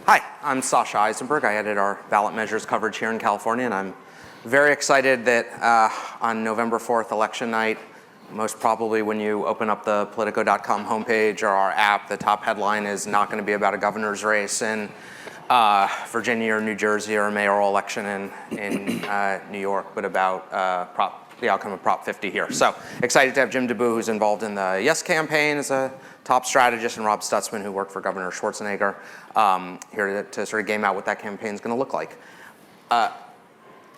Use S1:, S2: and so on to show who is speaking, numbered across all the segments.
S1: Hi, I'm Sasha Issenberg. I edit our ballot measures coverage here in California, and I'm very excited that on November 4th, election night, most probably when you open up the Politico.com homepage or our app, the top headline is not going to be about a governor's race in Virginia or New Jersey or a mayoral election in New York, but about the outcome of Prop 50 here. So excited to have Jim DeBoo, who's involved in the Yes campaign as a top strategist, and Rob Stutzman, who worked for Governor Schwarzenegger, here to sort of game out what that campaign is going to look like.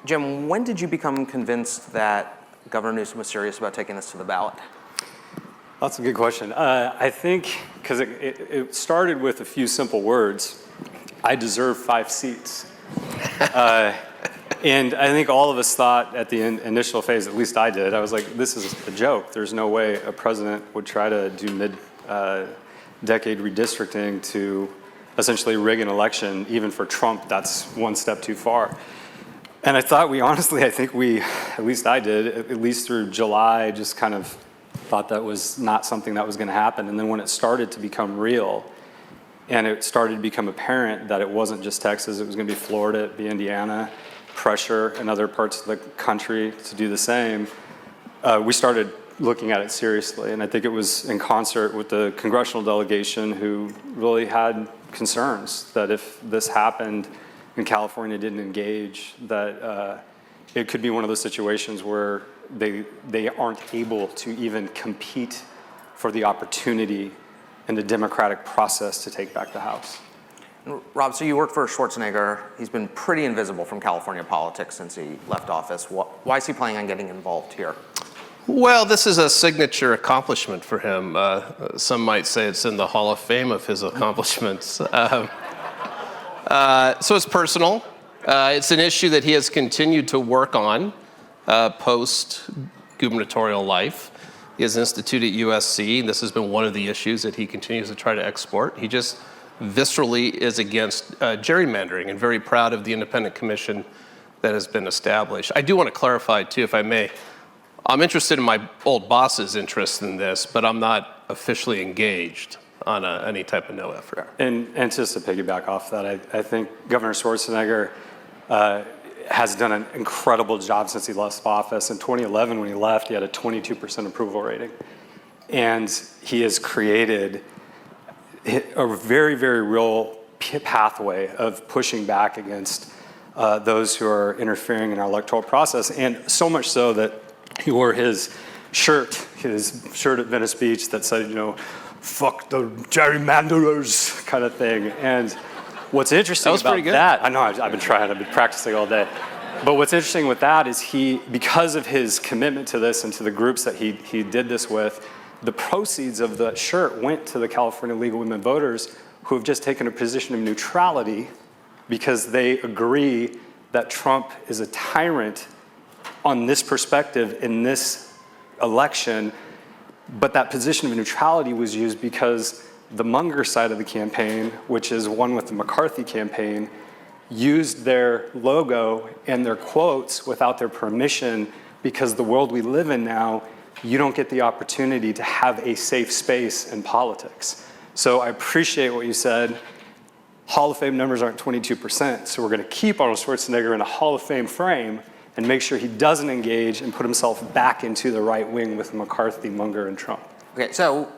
S1: Jim, when did you become convinced that Governor Newsom was serious about taking this to the ballot?
S2: That's a good question. I think because it started with a few simple words: I deserve 5 seats. And I think all of us thought at the initial phase, at least I did, I was like, this is a joke. There's no way a president would try to do mid-decade redistricting to essentially rig an election. Even for Trump, that's one step too far. And I thought at least I did, at least through July, just kind of thought that was not something that was going to happen. And then when it started to become real, and it started to become apparent that it wasn't just Texas, it was going to be Florida, it'd be Indiana, pressure in other parts of the country to do the same, we started looking at it seriously. And I think it was in concert with the congressional delegation who really had concerns that if this happened and California didn't engage, that it could be one of those situations where they aren't able to even compete for the opportunity in the democratic process to take back the House.
S1: Rob, so you work for Schwarzenegger. He's been pretty invisible from California politics since he left office. Why is he planning on getting involved here?
S3: Well, this is a signature accomplishment for him. Some might say it's in the Hall of Fame of his accomplishments. So it's personal. It's an issue that he has continued to work on post-gubernatorial life. He has instituted USC. This has been one of the issues that he continues to try to export. He just viscerally is against gerrymandering and very proud of the independent commission that has been established. I do want to clarify, too, if I may. I'm interested in my old boss's interest in this, but I'm not officially engaged on any type of no effort.
S2: And just to piggyback off that, I think Governor Schwarzenegger has done an incredible job since he left office. In 2011, when he left, he had a 22% approval rating. And he has created a very, very real pathway of pushing back against those who are interfering in our electoral process. And so much so that he wore his shirt at Venice Beach that said, fuck the gerrymanderers kind of thing. And what's interesting about that, I know I've been practicing all day. But what's interesting with that is because of his commitment to this and to the groups that he did this with, the proceeds of the shirt went to the California League of Women Voters who have just taken a position of neutrality because they agree that Trump is a tyrant on this perspective in this election. But that position of neutrality was used because the Munger side of the campaign, which is one with the McCarthy campaign, used their logo and their quotes without their permission, because the world we live in now, you don't get the opportunity to have a safe space in politics. So I appreciate what you said. Hall of Fame numbers aren't 22%, so we're going to keep Arnold Schwarzenegger in a Hall of Fame frame and make sure he doesn't engage and put himself back into the right wing with McCarthy, Munger, and Trump.
S1: Okay, so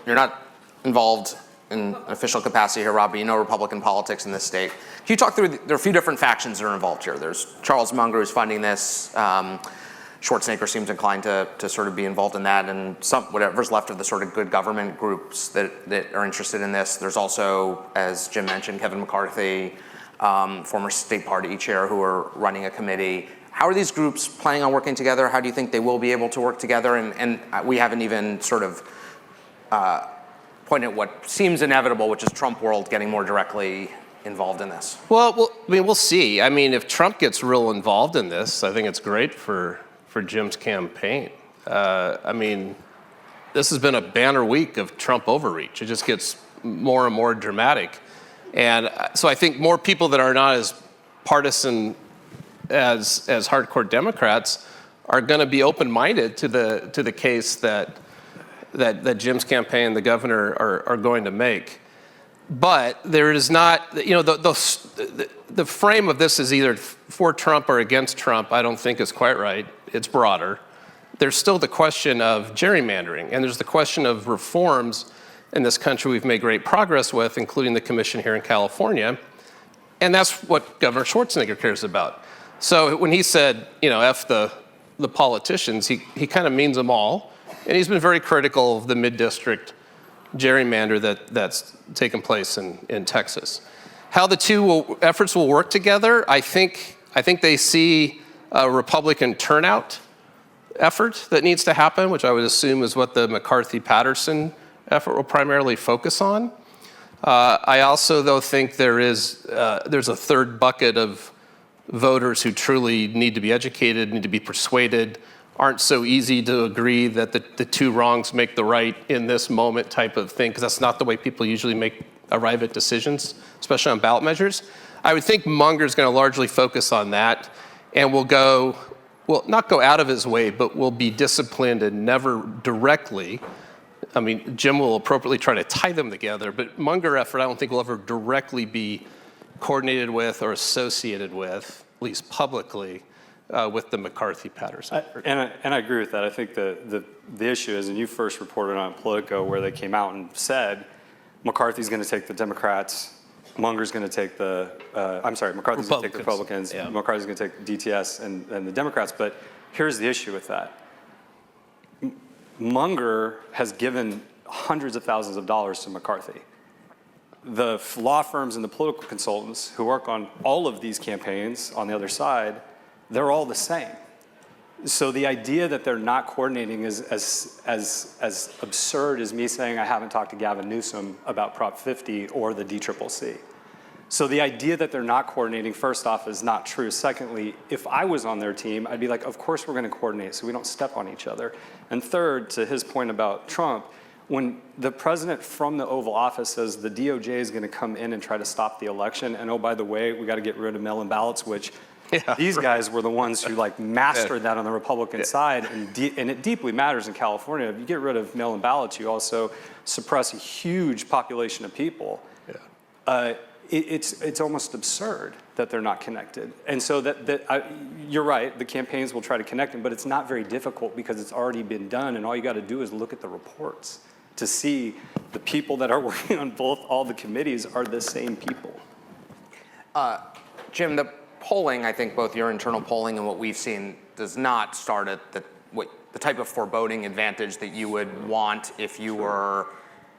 S1: you're not involved in an official capacity here, Rob, but you know Republican politics in this state. Can you talk through, there are a few different factions that are involved here. There's Charles Munger, who's funding this. Schwarzenegger seems inclined to sort of be involved in that, and whatever's left of the sort of good government groups that are interested in this. There's also, as Jim mentioned, Kevin McCarthy, former state party chair, who are running a committee. How are these groups planning on working together? How do you think they will be able to work together? And we haven't even sort of pointed at what seems inevitable, which is Trump world getting more directly involved in this.
S3: Well, we'll see. I mean, if Trump gets real involved in this, I think it's great for Jim's campaign. I mean, this has been a banner week of Trump overreach. It just gets more and more dramatic. And so I think more people that are not as partisan as hardcore Democrats are going to be open-minded to the case that Jim's campaign and the governor are going to make. But there is not, the frame of this is either for Trump or against Trump, I don't think is quite right. It's broader. There's still the question of gerrymandering, and there's the question of reforms in this country we've made great progress with, including the commission here in California. And that's what Governor Schwarzenegger cares about. So when he said, F the politicians, he kind of means them all. And he's been very critical of the mid-district gerrymander that's taken place in Texas. How the two efforts will work together, I think they see a Republican turnout effort that needs to happen, which I would assume is what the McCarthy-Patterson effort will primarily focus on. I also, though, think there's a third bucket of voters who truly need to be educated, need to be persuaded, aren't so easy to agree that the two wrongs make the right in this moment type of thing, because that's not the way people usually arrive at decisions, especially on ballot measures. I would think Munger's going to largely focus on that and will not go out of his way, but will be disciplined and never directly. I mean, Jim will appropriately try to tie them together, but Munger effort I don't think will ever directly be coordinated with or associated with, at least publicly, with the McCarthy-Patterson effort.
S2: And I agree with that. I think the issue is, and you first reported on Politico, where they came out and said McCarthy's going to take the Democrats, Munger's going to take McCarthy's going to take the Republicans,
S3: yeah.
S2: McCarthy's going to take DTS and the Democrats. But here's the issue with that. Munger has given hundreds of thousands of dollars to McCarthy. The law firms and the political consultants who work on all of these campaigns on the other side, they're all the same. So the idea that they're not coordinating is as absurd as me saying I haven't talked to Gavin Newsom about Prop 50 or the DCCC. So the idea that they're not coordinating, first off, is not true. Secondly, if I was on their team, I'd be like, of course we're going to coordinate so we don't step on each other. And third, to his point about Trump, when the president from the Oval Office says the DOJ is going to come in and try to stop the election, and oh, by the way, we got to get rid of mail-in ballots, which these guys were the ones who mastered that on the Republican side, and it deeply matters in California. If you get rid of mail-in ballots, you also suppress a huge population of people. It's almost absurd that they're not connected. And so you're right, the campaigns will try to connect them, but it's not very difficult because it's already been done, and all you got to do is look at the reports to see the people that are working on all the committees are the same people.
S1: Jim, the polling, I think both your internal polling and what we've seen, does not start at the type of foreboding advantage that you would want if you were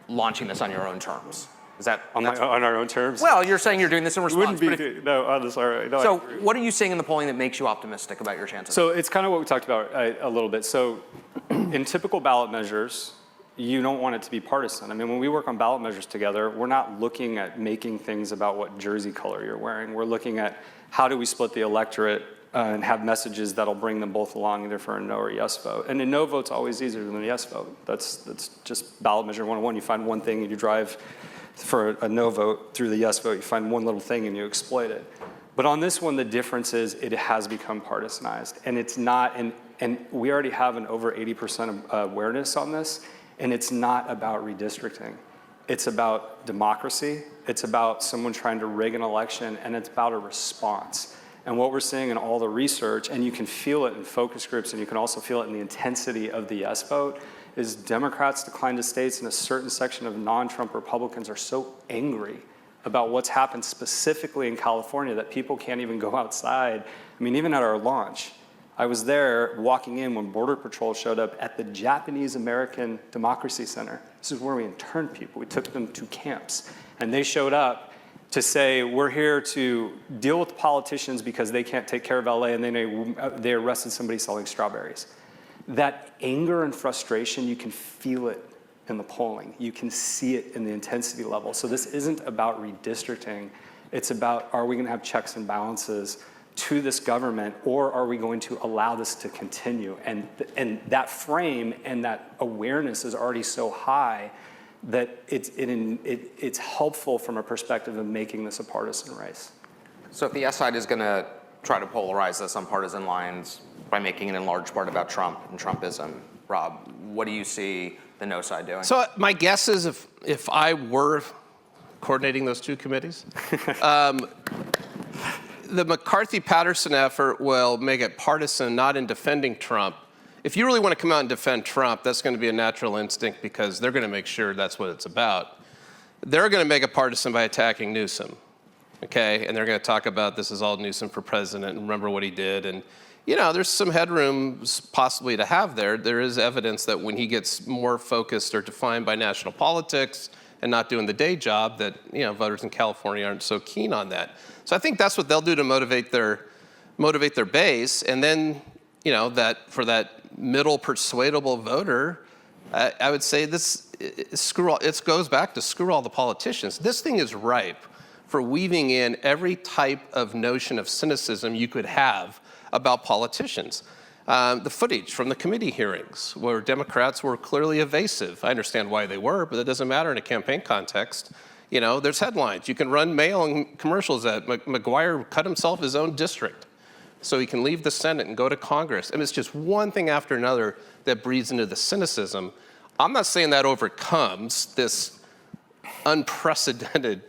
S1: launching this on your own terms. Is that
S2: on our own terms?
S1: Well, you're saying you're doing this in response.
S2: So
S1: what are you seeing in the polling that makes you optimistic about your chances?
S2: So it's kind of what we talked about a little bit. So in typical ballot measures, you don't want it to be partisan. I mean, when we work on ballot measures together, we're not looking at making things about what jersey color you're wearing. We're looking at how do we split the electorate and have messages that'll bring them both along, either for a no or yes vote. And a no vote's always easier than a yes vote. That's just ballot measure 101. You find one thing and you drive for a no vote through the yes vote. You find one little thing and you exploit it. But on this one, the difference is it has become partisanized. And it's not, and we already have an over 80% awareness on this, and it's not about redistricting. It's about democracy. It's about someone trying to rig an election, and it's about a response. And what we're seeing in all the research, and you can feel it in focus groups, and you can also feel it in the intensity of the yes vote, is Democrats decline to states, and a certain section of non-Trump Republicans are so angry about what's happened specifically in California that people can't even go outside. I mean, even at our launch, I was there walking in when Border Patrol showed up at the Japanese American Democracy Center. This is where we interned people. We took them to camps, and they showed up to say, we're here to deal with politicians because they can't take care of LA, and then they arrested somebody selling strawberries. That anger and frustration, you can feel it in the polling. You can see it in the intensity level. So this isn't about redistricting. It's about, are we going to have checks and balances to this government, or are we going to allow this to continue? And that frame and that awareness is already so high that it's helpful from a perspective of making this a partisan race.
S1: So if the yes side is going to try to polarize this on partisan lines by making it in large part about Trump and Trumpism, Rob, what do you see the no side doing?
S3: So my guess is if I were coordinating those two committees. The McCarthy-Patterson effort will make it partisan, not in defending Trump. If you really want to come out and defend Trump, that's going to be a natural instinct because they're going to make sure that's what it's about. They're going to make it partisan by attacking Newsom, okay? And they're going to talk about this is all Newsom for president and remember what he did. And, you know, there's some headroom possibly to have there. There is evidence that when he gets more focused or defined by national politics and not doing the day job that, you know, voters in California aren't so keen on that. So I think that's what they'll do to motivate their base. And then, you know, that for that middle persuadable voter, I would say it goes back to screw all the politicians. This thing is ripe for weaving in every type of notion of cynicism you could have about politicians. The footage from the committee hearings where Democrats were clearly evasive. I understand why they were, but it doesn't matter in a campaign context. You know, there's headlines. You can run mail and commercials that McGuire cut himself his own district so he can leave the Senate and go to Congress. And it's just one thing after another that breeds into the cynicism. I'm not saying that overcomes this unprecedented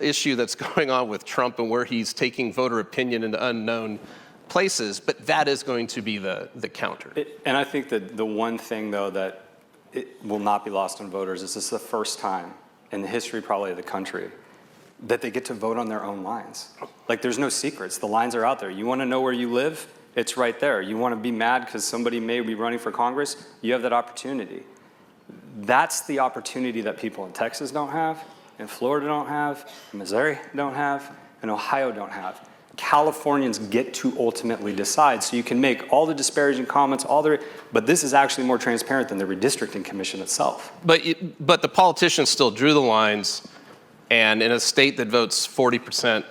S3: issue that's going on with Trump and where he's taking voter opinion into unknown places, but that is going to be the counter.
S2: And I think that the one thing, though, that it will not be lost on voters is this is the first time in the history probably of the country that they get to vote on their own lines. Like, there's no secrets. The lines are out there. You want to know where you live? It's right there. You want to be mad because somebody may be running for Congress? You have that opportunity. That's the opportunity that people in Texas don't have, in Florida don't have, in Missouri don't have, and Ohio don't have. Californians get to ultimately decide. So you can make all the disparaging comments, but this is actually more transparent than the redistricting commission itself.
S3: But the politicians still drew the lines, and in a state that votes 40%,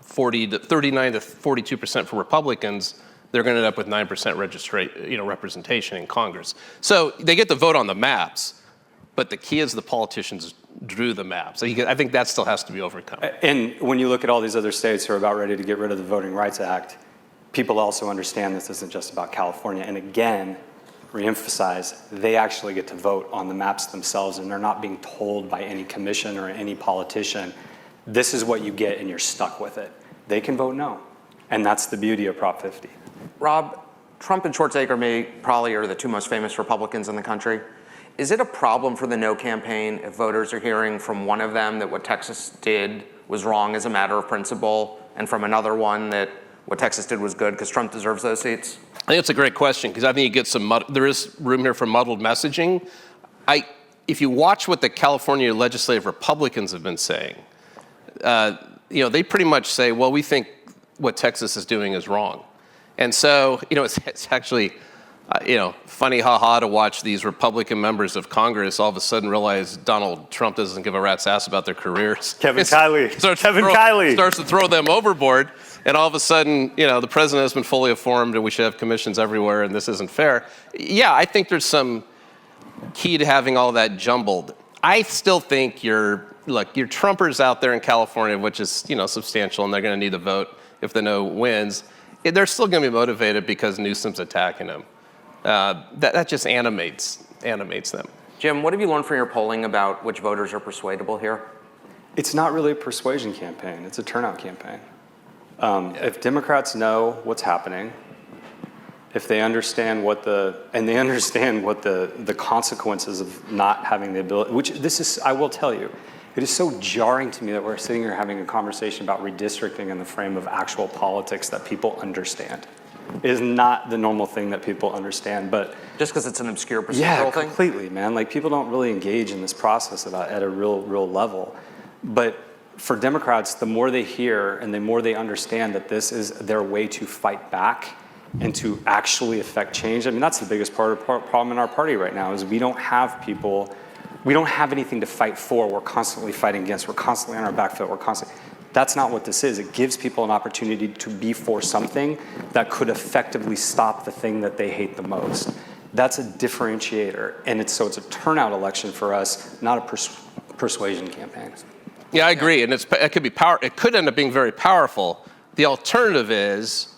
S3: 39 to 42% for Republicans, they're going to end up with 9% representation in Congress. So they get to vote on the maps, but the key is the politicians drew the maps. I think that still has to be overcome.
S2: And when you look at all these other states who are about ready to get rid of the Voting Rights Act, people also understand this isn't just about California. And again, reemphasize, they actually get to vote on the maps themselves, and they're not being told by any commission or any politician, this is what you get and you're stuck with it. They can vote no. And that's the beauty of Prop 50.
S1: Rob, Trump and Schwarzenegger probably are the two most famous Republicans in the country. Is it a problem for the no campaign if voters are hearing from one of them that what Texas did was wrong as a matter of principle, and from another one that what Texas did was good because Trump deserves those seats?
S3: I think it's a great question because I think you get there is room here for muddled messaging. If you watch what the California legislative Republicans have been saying, they pretty much say, well, we think what Texas is doing is wrong. And so, it's actually, funny to watch these Republican members of Congress all of a sudden realize Donald Trump doesn't give a rat's ass about their careers.
S2: Kevin Kiley
S3: starts to throw them overboard. And all of a sudden, the president has been fully informed and we should have commissions everywhere and this isn't fair. Yeah, I think there's some key to having all that jumbled. I still think your Trumpers out there in California, which is, substantial, and they're going to need the vote if the no wins, they're still going to be motivated because Newsom's attacking them. That just animates them.
S1: Jim, what have you learned from your polling about which voters are persuadable here?
S2: It's not really a persuasion campaign. It's a turnout campaign. If Democrats know what's happening, if they understand what the consequences of not having the ability, I will tell you, it is so jarring to me that we're sitting here having a conversation about redistricting in the frame of actual politics that people understand. It is not the normal thing that people understand, but
S1: just because it's an obscure procedural thing?
S2: Completely, man. Like, people don't really engage in this process at a real level. But for Democrats, the more they hear and the more they understand that this is their way to fight back and to actually affect change. I mean, that's the biggest problem in our party right now is we don't have anything to fight for. We're constantly fighting against. We're constantly on our back foot. That's not what this is. It gives people an opportunity to be for something that could effectively stop the thing that they hate the most. That's a differentiator. And it's a turnout election for us, not a persuasion campaign.
S3: Yeah, I agree. And it could end up being very powerful. The alternative is,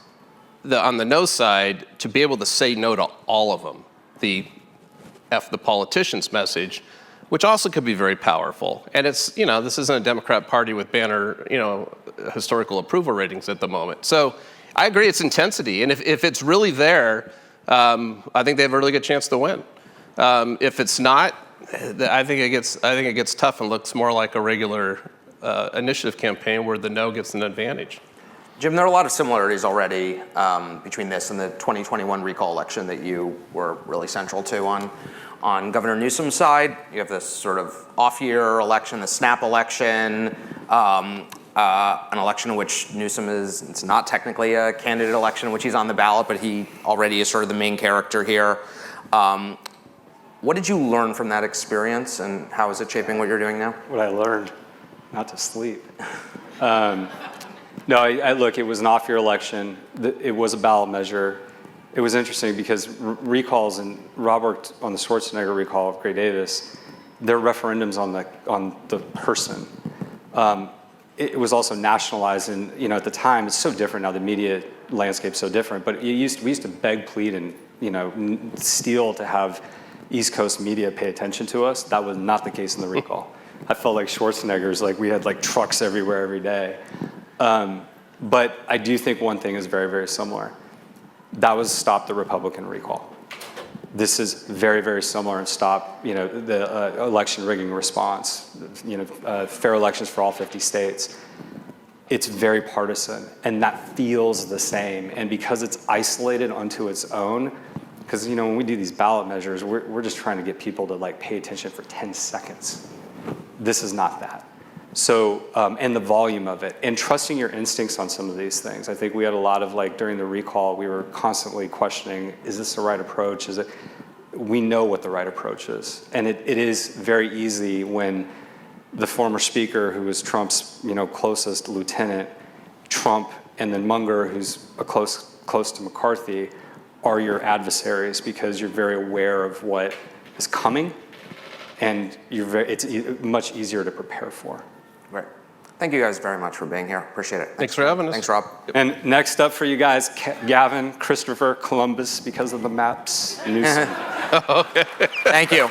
S3: on the no side, to be able to say no to all of them. The F the politicians message, which also could be very powerful. And it's, you know, this isn't a Democrat Party with banner, you know, historical approval ratings at the moment. So I agree, it's intensity. And if it's really there, I think they have a really good chance to win. If it's not, I think it gets tough and looks more like a regular initiative campaign where the no gets an advantage.
S1: Jim, there are a lot of similarities already between this and the 2021 recall election that you were really central to on Governor Newsom's side. You have this sort of off-year election, the snap election, an election in which Newsom it's not technically a candidate election in which he's on the ballot, but he already is sort of the main character here. What did you learn from that experience, and how is it shaping what you're doing now?
S2: What I learned, not to sleep. No, look, it was an off-year election. It was a ballot measure. It was interesting because recalls, and Rob worked on the Schwarzenegger recall of Gray Davis, they're referendums on the person. It was also nationalized, and you know, at the time, it's so different now. The media landscape's so different. But we used to beg, plead, and you know, steal to have East Coast media pay attention to us. That was not the case in the recall. I felt like Schwarzenegger's, like we had like trucks everywhere every day. But I do think one thing is very, very similar. That was stop the Republican recall. This is very, very similar and stop, you know, the election rigging response. You know, fair elections for all 50 states. It's very partisan, and that feels the same. And because it's isolated unto its own, because you know when we do these ballot measures, we're just trying to get people to like pay attention for 10 seconds. This is not that. So, and the volume of it, and trusting your instincts on some of these things. I think we had a lot of like during the recall, we were constantly questioning, is this the right approach? Is it? We know what the right approach is, and it is very easy when the former speaker, who was Trump's, you know, closest lieutenant, Trump, and then Munger, who's close to McCarthy, are your adversaries because you're very aware of what is coming, and it's much easier to prepare for.
S1: Right. Thank you guys very much for being here. Appreciate it.
S3: Thanks for having us.
S1: Thanks, Rob.
S2: And next up for you guys, Gavin, Christopher, Columbus, because of the maps, Newsom.
S1: Thank you.